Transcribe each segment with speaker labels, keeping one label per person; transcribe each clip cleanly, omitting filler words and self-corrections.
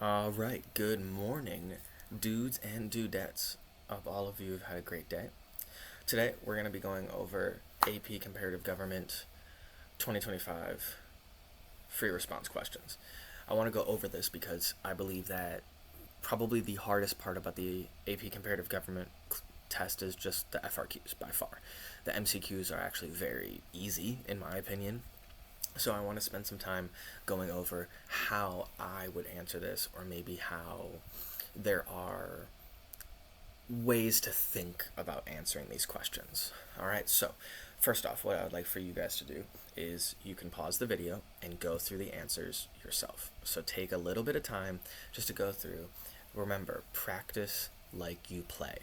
Speaker 1: All right, good morning, dudes and dudettes. Of all of you who've had a great day. Today, we're going to be going over AP Comparative Government 2025 free response questions. I want to go over this because I believe that probably the hardest part about the AP Comparative Government test is just the FRQs by far. The MCQs are actually very easy, in my opinion. So I want to spend some time going over how I would answer this, or maybe how there are ways to think about answering these questions. All right, so first off, what I would like for you guys to do is you can pause the video and go through the answers yourself. So take a little bit of time just to go through. Remember, practice like you play.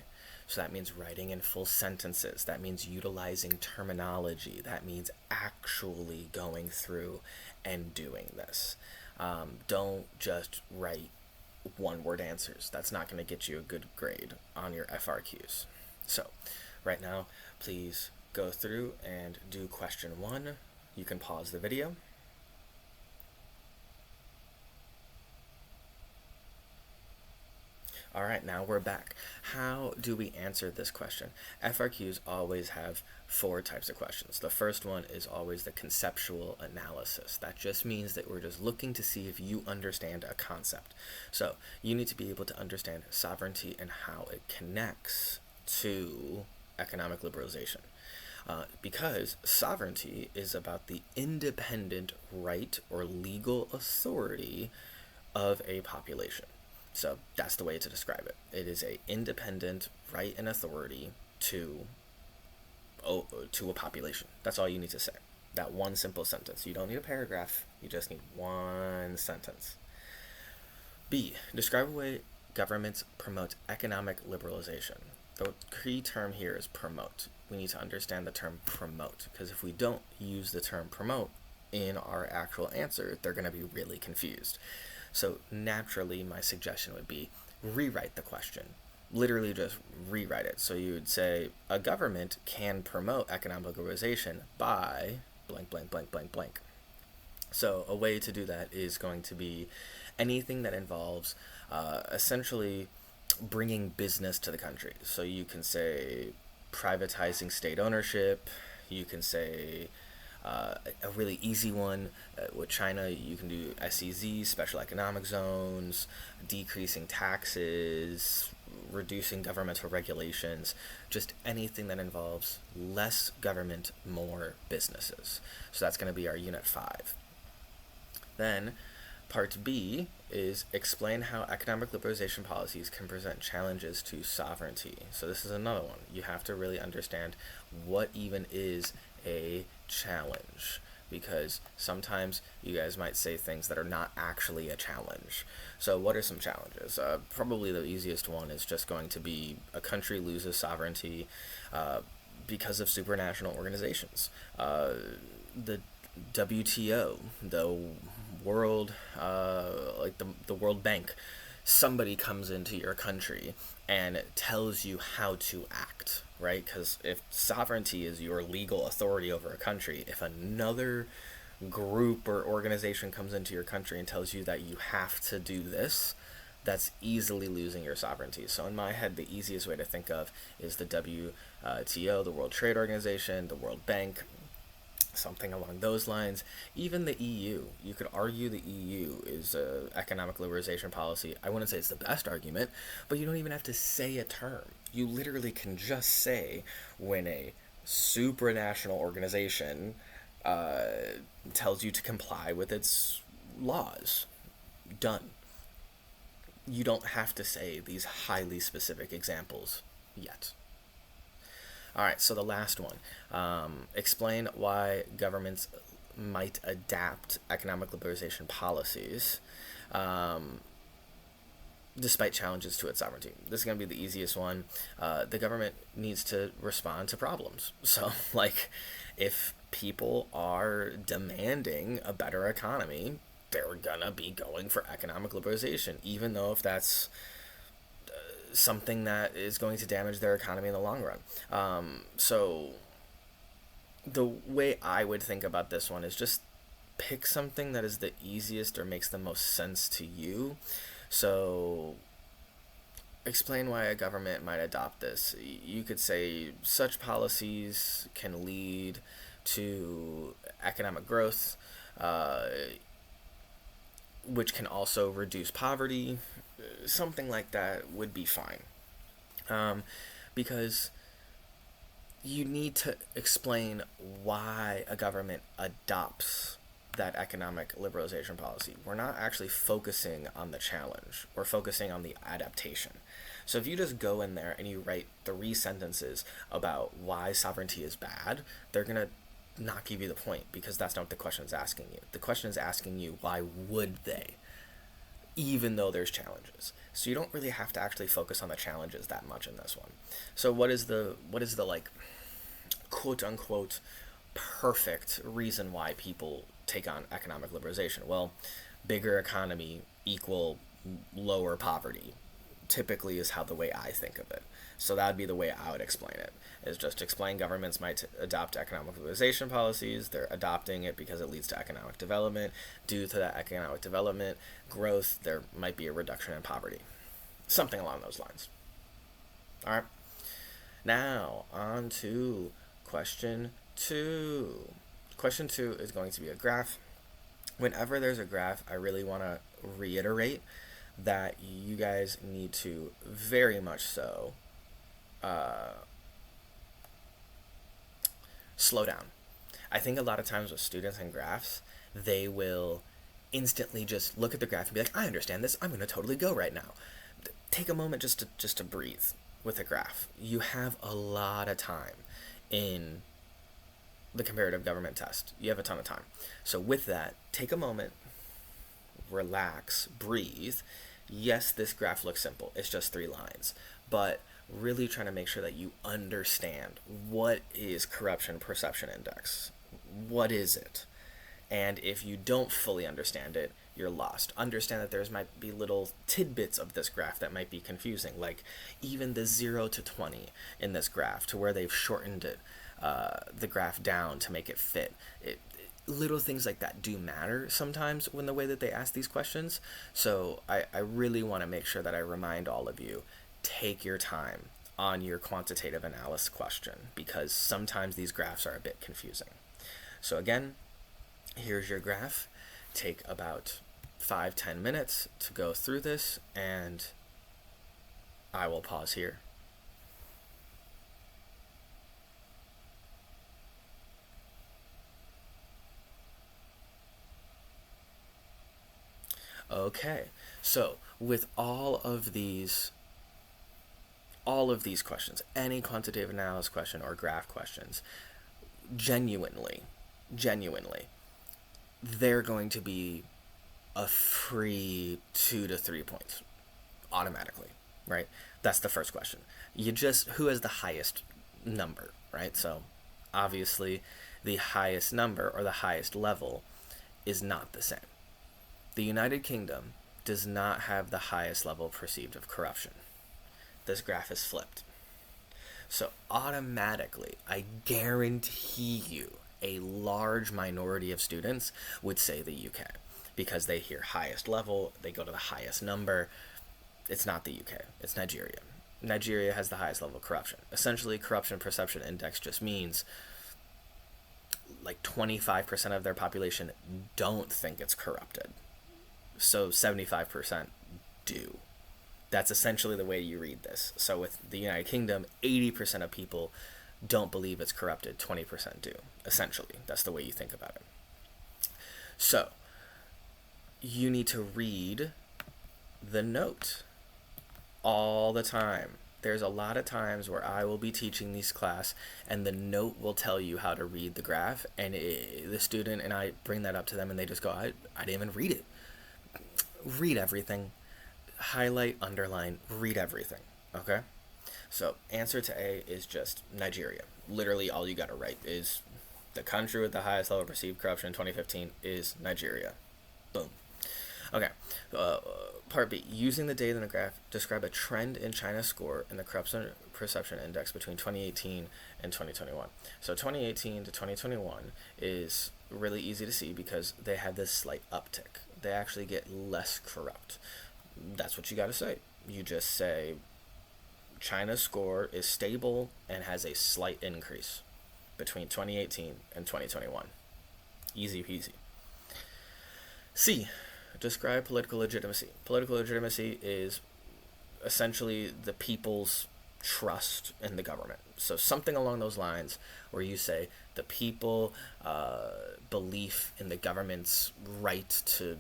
Speaker 1: So that means writing in full sentences. That means utilizing terminology. That means actually going through and doing this. Don't just write one word answers. That's not going to get you a good grade on your FRQs. So, right now, please go through and do question 1. You can pause the video. All right, now we're back. How do we answer this question? FRQs always have 4 types of questions. The first one is always the conceptual analysis. That just means that we're just looking to see if you understand a concept. So you need to be able to understand sovereignty and how it connects to economic liberalization. Because sovereignty is about the independent right or legal authority of a population. So that's the way to describe it. It is a independent right and authority to a population. That's all you need to say. That one simple sentence. You don't need a paragraph. You just need one sentence. B. Describe a way governments promote economic liberalization. The key term here is promote. We need to understand the term promote, because if we don't use the term promote in our actual answer, they're going to be really confused. So naturally, my suggestion would be rewrite the question. Literally just rewrite it. So you would say, a government can promote economic liberalization by blank, blank, blank, blank, blank. So a way to do that is going to be anything that involves essentially bringing business to the country. So you can say privatizing state ownership. You can say a really easy one with China, you can do SEZ, special economic zones, decreasing taxes, reducing governmental regulations, just anything that involves less government, more businesses. So that's going to be our Unit 5. Then Part B is explain how economic liberalization policies can present challenges to sovereignty. So this is another one. You have to really understand what even is a challenge, because sometimes you guys might say things that are not actually a challenge. So what are some challenges? Probably the easiest one is just going to be a country loses sovereignty because of supranational organizations. The WTO, the world, like the World Bank, somebody comes into your country and tells you how to act, right? Because if sovereignty is your legal authority over a country, if another group or organization comes into your country and tells you that you have to do this, that's easily losing your sovereignty. So in my head, the easiest way to think of is the WTO, the World Trade Organization, the World Bank, something along those lines. Even the EU, you could argue the EU is a economic liberalization policy. I wouldn't say it's the best argument, but you don't even have to say a term. You literally can just say when a supranational organization tells you to comply with its laws. Done. You don't have to say these highly specific examples yet. All right, so the last one. Explain why governments might adapt economic liberalization policies despite challenges to its sovereignty. This is going to be the easiest one. The government needs to respond to problems. So, like, if people are demanding a better economy, they're going to be going for economic liberalization, even though if that's something that is going to damage their economy in the long run. So the way I would think about this one is just pick something that is the easiest or makes the most sense to you. So explain why a government might adopt this. You could say such policies can lead to economic growth, uh, which can also reduce poverty. Something like that would be fine. Because you need to explain why a government adopts that economic liberalization policy. We're not actually focusing on the challenge, we're focusing on the adaptation. So if you just go in there and you write 3 sentences about why sovereignty is bad, they're going to not give you the point, because that's not what the question is asking you. The question is asking you, why would they? Even though there's challenges. So you don't really have to actually focus on the challenges that much in this one. So what is the like, quote unquote, perfect reason why people take on economic liberalization? Well, bigger economy equal lower poverty typically is how the way I think of it. So that would be the way I would explain it, is just explain governments might adopt economic liberalization policies. They're adopting it because it leads to economic development. Due to that economic development, growth, there might be a reduction in poverty. Something along those lines. All right. Now, on to question 2. Question 2 is going to be a graph. Whenever there's a graph, I really want to reiterate that you guys need to very much so slow down. I think a lot of times with students and graphs, they will instantly just look at the graph and be like, I understand this, I'm going to totally go right now. Take a moment just to breathe with a graph. You have a lot of time in the comparative government test. You have a ton of time. So with that, take a moment, relax, breathe. Yes, this graph looks simple. It's just 3 lines. But really trying to make sure that you understand, what is corruption perception index? What is it? And if you don't fully understand it, you're lost. Understand that there's might be little tidbits of this graph that might be confusing, like even the 0 to 20 in this graph, to where they've shortened it, the graph down to make it fit. Little things like that do matter sometimes when the way that they ask these questions. So I really want to make sure that I remind all of you, take your time on your quantitative analysis question, because sometimes these graphs are a bit confusing. So again, here's your graph. Take about 5-10 minutes to go through this, and I will pause here. Okay, so with all of these questions, any quantitative analysis question or graph questions, genuinely, they're going to be a free 2 to 3 points automatically, right? That's the first question. Who has the highest number, right? So obviously the highest number or the highest level is not the same. The United Kingdom does not have the highest level perceived of corruption. This graph is flipped. So automatically, I guarantee you, a large minority of students would say the UK, because they hear highest level, they go to the highest number. It's not the UK, it's Nigeria. Nigeria has the highest level of corruption. Essentially, corruption perception index just means like 25% of their population don't think it's corrupted. So 75% do. That's essentially the way you read this. So with the United Kingdom, 80% of people don't believe it's corrupted, 20% do. Essentially, that's the way you think about it. So you need to read the note all the time. There's a lot of times where I will be teaching these class and the note will tell you how to read the graph, and the student and I bring that up to them and they just go, I didn't even read it. Read everything. Highlight, underline, read everything. Okay? So answer to A is just Nigeria. Literally all you gotta write is the country with the highest level of perceived corruption in 2015 is Nigeria. Boom. Okay. Part B. Using the data in the graph, describe a trend in China's score in the corruption perception index between 2018 and 2021. So 2018 to 2021 is really easy to see because they had this slight uptick. They actually get less corrupt. that's what you got to say. You just say China's score is stable and has a slight increase between 2018 and 2021. Easy peasy. C, describe political legitimacy. Political legitimacy is essentially the people's trust in the government. So something along those lines where you say the people belief in the government's right to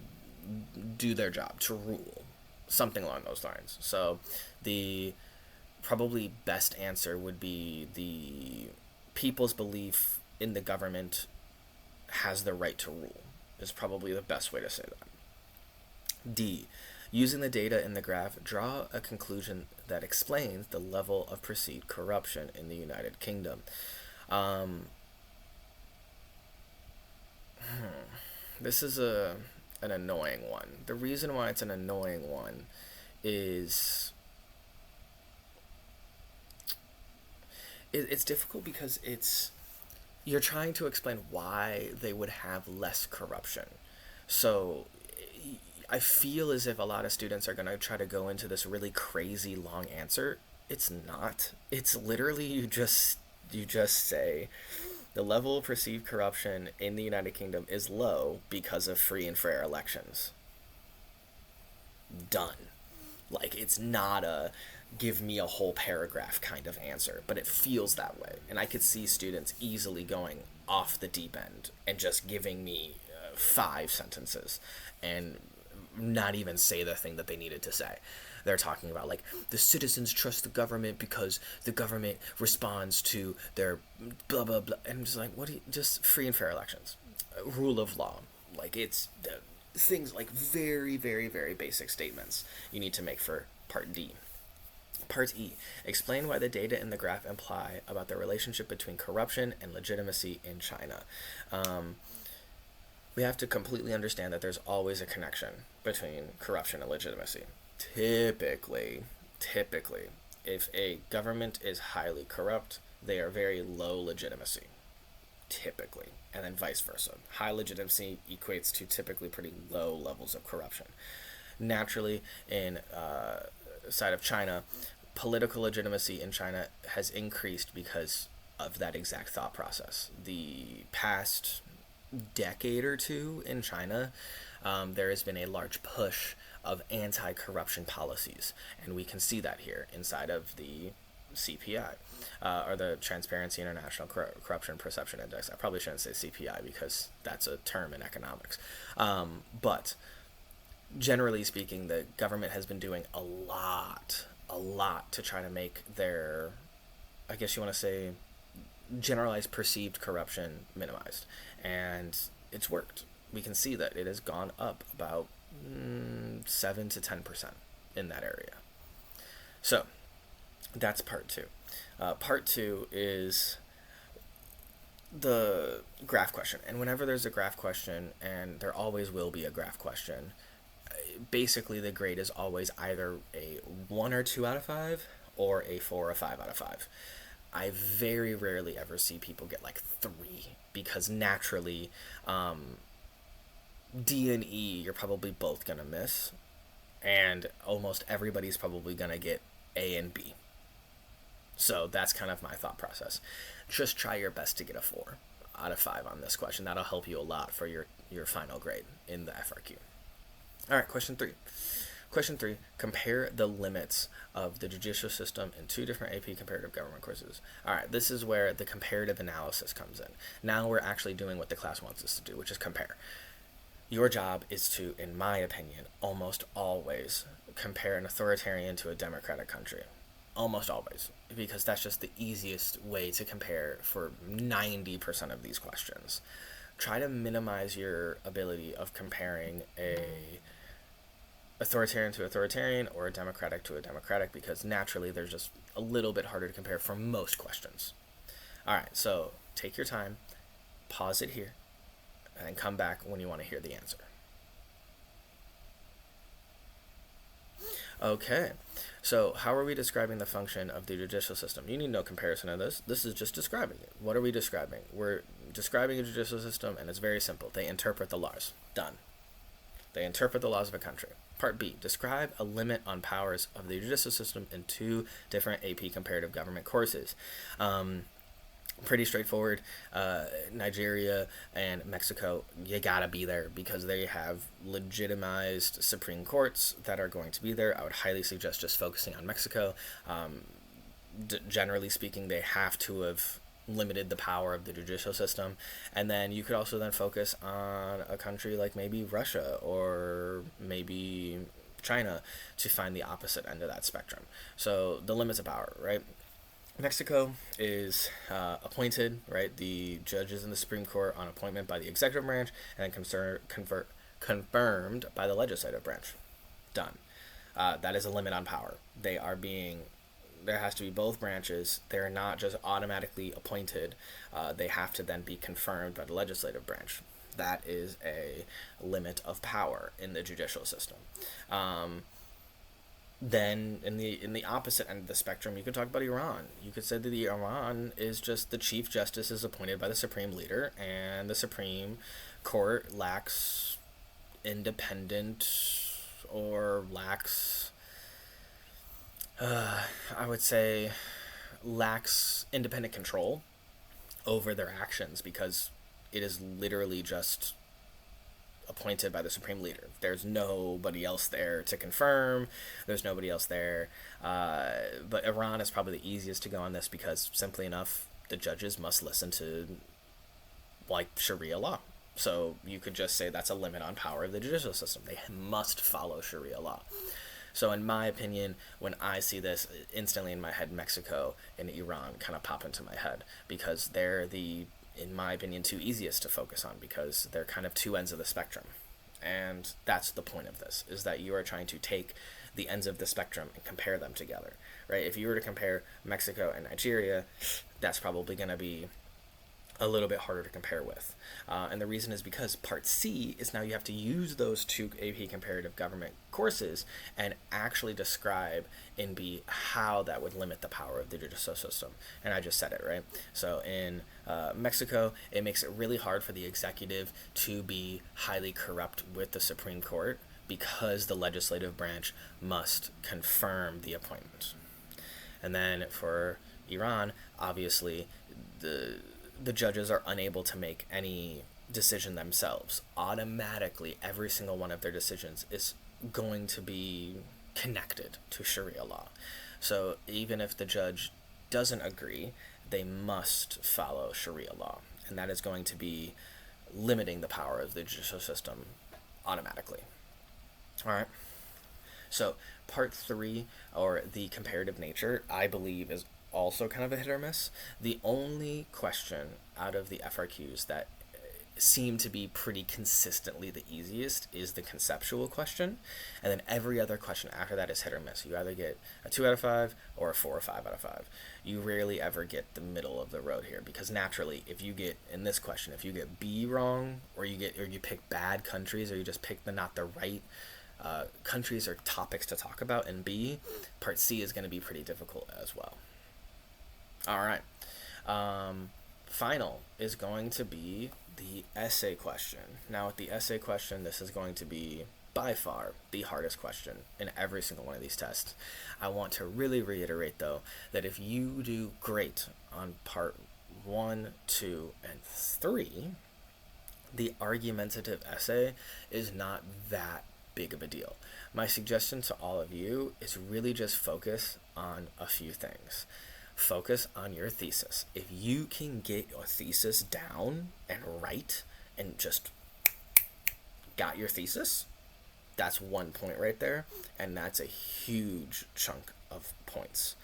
Speaker 1: do their job, to rule. Something along those lines. So the probably best answer would be the people's belief in the government has the right to rule is probably the best way to say that. D, using the data in the graph, draw a conclusion that explains the level of perceived corruption in the United Kingdom. This is an annoying one. The reason why it's an annoying one is it's difficult because you're trying to explain why they would have less corruption. So I feel as if a lot of students are going to try to go into this really crazy long answer. It's not. It's literally you just say the level of perceived corruption in the United Kingdom is low because of free and fair elections. Done. Like, it's not a give me a whole paragraph kind of answer, but it feels that way. And I could see students easily going off the deep end and just giving me 5 sentences and not even say the thing that they needed to say. They're talking about, like, the citizens trust the government because the government responds to their blah, blah, blah. And I'm just like, just free and fair elections. Rule of law. Like, it's things like very, very, very basic statements you need to make for Part D. Part E, explain why the data in the graph imply about the relationship between corruption and legitimacy in China. We have to completely understand that there's always a connection between corruption and legitimacy. Typically, if a government is highly corrupt, they are very low legitimacy. Typically. And then vice versa. High legitimacy equates to typically pretty low levels of corruption. Naturally, in side of China, political legitimacy in China has increased because of that exact thought process. The past decade or two in China, there has been a large push of anti-corruption policies, and we can see that here inside of the CPI, or the Transparency International Corruption Perception Index. I probably shouldn't say CPI because that's a term in economics, but generally speaking, the government has been doing a lot to try to make their, I guess you want to say, generalized perceived corruption minimized. And it's worked. We can see that it has gone up about 7 to 10% in that area. So that's part 2. Part 2 is the graph question. And whenever there's a graph question, and there always will be a graph question, basically the grade is always either a 1 or 2 out of 5 or a 4 or 5 out of 5. I very rarely ever see people get like 3 because naturally D and E you're probably both going to miss, and almost everybody's probably going to get A and B. So that's kind of my thought process. Just try your best to get a 4 out of 5 on this question. That'll help you a lot for your final grade in the FRQ. All right, question 3. Question 3, compare the limits of the judicial system in 2 different AP Comparative Government courses. All right, this is where the comparative analysis comes in. Now we're actually doing what the class wants us to do, which is compare. Your job is to, in my opinion, almost always compare an authoritarian to a democratic country. Almost always, because that's just the easiest way to compare for 90% of these questions. Try to minimize your ability of comparing a authoritarian to authoritarian or a democratic to a democratic, because naturally they're just a little bit harder to compare for most questions. All right, so take your time, pause it here, and then come back when you want to hear the answer. Okay, so how are we describing the function of the judicial system? You need no comparison of this. This is just describing it. What are we describing? We're describing a judicial system, and it's very simple. They interpret the laws. Done. They interpret the laws of a country. Part B, describe a limit on powers of the judicial system in 2 different AP Comparative Government courses. Pretty straightforward. Nigeria and Mexico, you gotta be there because they have legitimized Supreme Courts that are going to be there. I would highly suggest just focusing on Mexico. Generally speaking, they have to have limited the power of the judicial system. And then you could also then focus on a country like maybe Russia or maybe China to find the opposite end of that spectrum. So the limits of power, right? Mexico is appointed, right? The judges in the Supreme Court on appointment by the executive branch and then confirmed by the legislative branch. Done. That is a limit on power. There has to be both branches. They're not just automatically appointed. They have to then be confirmed by the legislative branch. That is a limit of power in the judicial system. Then in the opposite end of the spectrum, you could talk about Iran. You could say that Iran is just the chief justice is appointed by the supreme leader, and the Supreme Court lacks independent or lacks, I would say, lacks independent control over their actions because it is literally just appointed by the supreme leader. There's nobody else there to confirm. There's nobody else there. But Iran is probably the easiest to go on this because simply enough, the judges must listen to like Sharia law. So you could just say that's a limit on power of the judicial system. They must follow Sharia law. So in my opinion, when I see this, instantly in my head, Mexico and Iran kind of pop into my head because they're in my opinion, 2 easiest to focus on because they're kind of 2 ends of the spectrum. And that's the point of this, is that you are trying to take the ends of the spectrum and compare them together, right? If you were to compare Mexico and Nigeria, that's probably going to be a little bit harder to compare with. And the reason is because Part C is now you have to use those 2 AP Comparative Government courses and actually describe in B how that would limit the power of the judicial system. And I just said it, right? So in Mexico, it makes it really hard for the executive to be highly corrupt with the Supreme Court because the legislative branch must confirm the appointment. And then for Iran, obviously, the judges are unable to make any decision themselves. Automatically, every single one of their decisions is going to be connected to Sharia law. So even if the judge doesn't agree, they must follow Sharia law. And that is going to be limiting the power of the judicial system automatically. All right. So part 3, or the comparative nature, I believe is also kind of a hit or miss. The only question out of the FRQs that seem to be pretty consistently the easiest is the conceptual question, and then every other question after that is hit or miss. You either get a 2 out of 5 or a 4 or 5 out of 5. You rarely ever get the middle of the road here, because naturally, if you get in this question, if you get B wrong, or you pick bad countries, or you just pick not the right countries or topics to talk about in B, part C is going to be pretty difficult as well. All right. Final is going to be the essay question. Now, with the essay question, this is going to be by far the hardest question in every single one of these tests. I want to really reiterate, though, that if you do great on part 1, 2, and 3, the argumentative essay is not that big of a deal. My suggestion to all of you is really just focus on a few things. Focus on your thesis. If you can get your thesis down and right and just got your thesis, that's 1 point right there, and that's a huge chunk of points.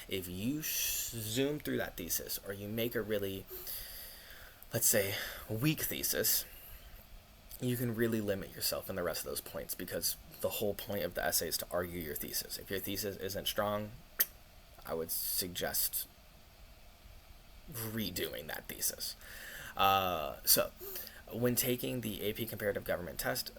Speaker 1: If you zoom through that thesis, or you make a really, let's say, weak thesis, you can really limit yourself in the rest of those points, because the whole point of the essay is to argue your thesis. If your thesis isn't strong, I would suggest redoing that thesis. So, when taking the AP Comparative Government test,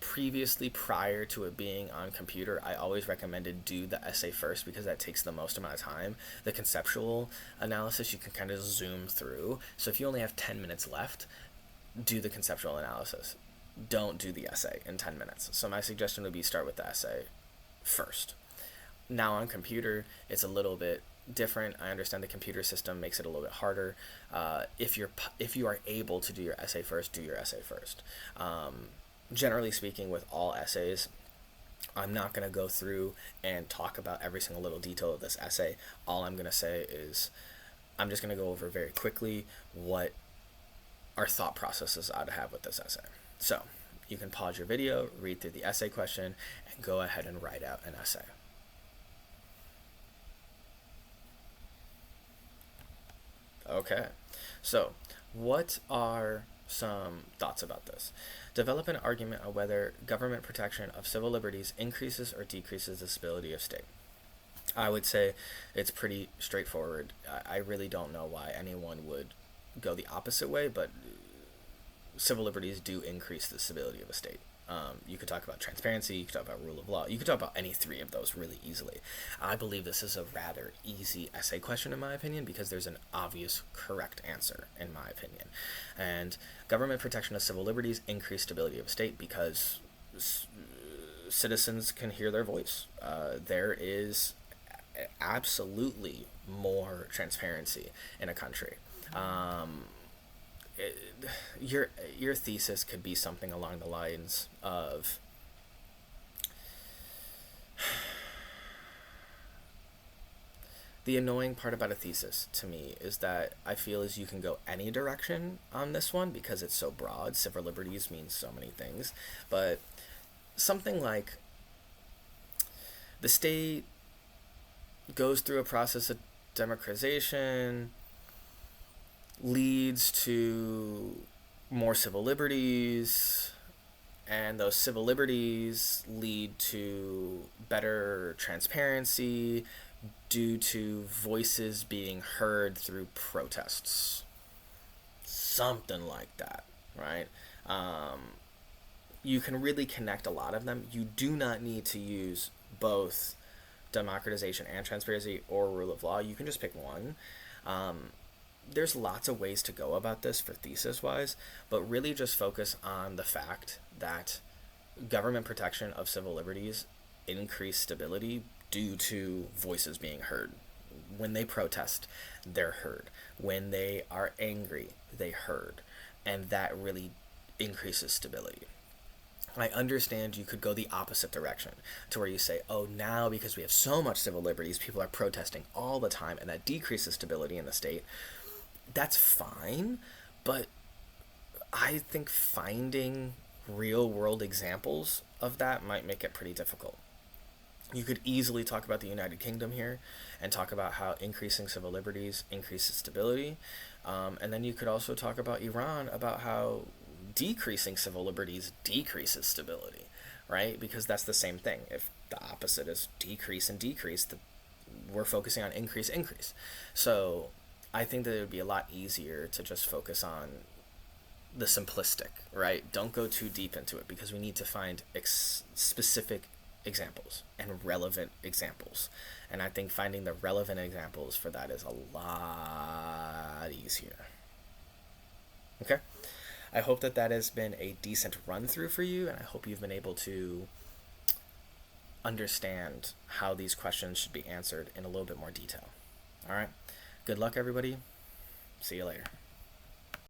Speaker 1: previously, prior to it being on computer, I always recommended do the essay first, because that takes the most amount of time. The conceptual analysis, you can kind of zoom through. So if you only have 10 minutes left, do the conceptual analysis. don't do the essay in 10 minutes. So my suggestion would be start with the essay first. Now on computer, it's a little bit different. I understand the computer system makes it a little bit harder. If you are able to do your essay first, do your essay first. Generally speaking, with all essays, I'm not going to go through and talk about every single little detail of this essay. All I'm going to say is I'm just going to go over very quickly what our thought processes ought to have with this essay. So you can pause your video, read through the essay question, and go ahead and write out an essay. Okay, so what are some thoughts about this? Develop an argument on whether government protection of civil liberties increases or decreases the stability of state. I would say it's pretty straightforward. I really don't know why anyone would go the opposite way, but civil liberties do increase the stability of a state. You could talk about transparency, you could talk about rule of law, you could talk about any three of those really easily. I believe this is a rather easy essay question in my opinion because there's an obvious correct answer in my opinion. And government protection of civil liberties increase stability of a state because citizens can hear their voice. There is absolutely more transparency in a country. Your thesis could be something along the lines of the annoying part about a thesis to me is that I feel as you can go any direction on this one because it's so broad. Civil liberties means so many things, but something like the state goes through a process of democratization, leads to more civil liberties, and those civil liberties lead to better transparency due to voices being heard through protests. Something like that, right? You can really connect a lot of them. You do not need to use both democratization and transparency or rule of law. You can just pick one. There's lots of ways to go about this for thesis wise, but really just focus on the fact that government protection of civil liberties increase stability due to voices being heard. When they protest, they're heard. When they are angry, they heard. And that really increases stability. I understand you could go the opposite direction to where you say, oh, now because we have so much civil liberties, people are protesting all the time and that decreases stability in the state. That's fine, but I think finding real world examples of that might make it pretty difficult. You could easily talk about the United Kingdom here and talk about how increasing civil liberties increases stability. And then you could also talk about Iran, about how decreasing civil liberties decreases stability, right? Because that's the same thing. If the opposite is decrease and decrease, we're focusing on increase. So I think that it would be a lot easier to just focus on the simplistic, right? Don't go too deep into it because we need to find specific examples and relevant examples. And I think finding the relevant examples for that is a lot easier. Okay? I hope that has been a decent run through for you, and I hope you've been able to understand how these questions should be answered in a little bit more detail. All right? Good luck, everybody. See you later.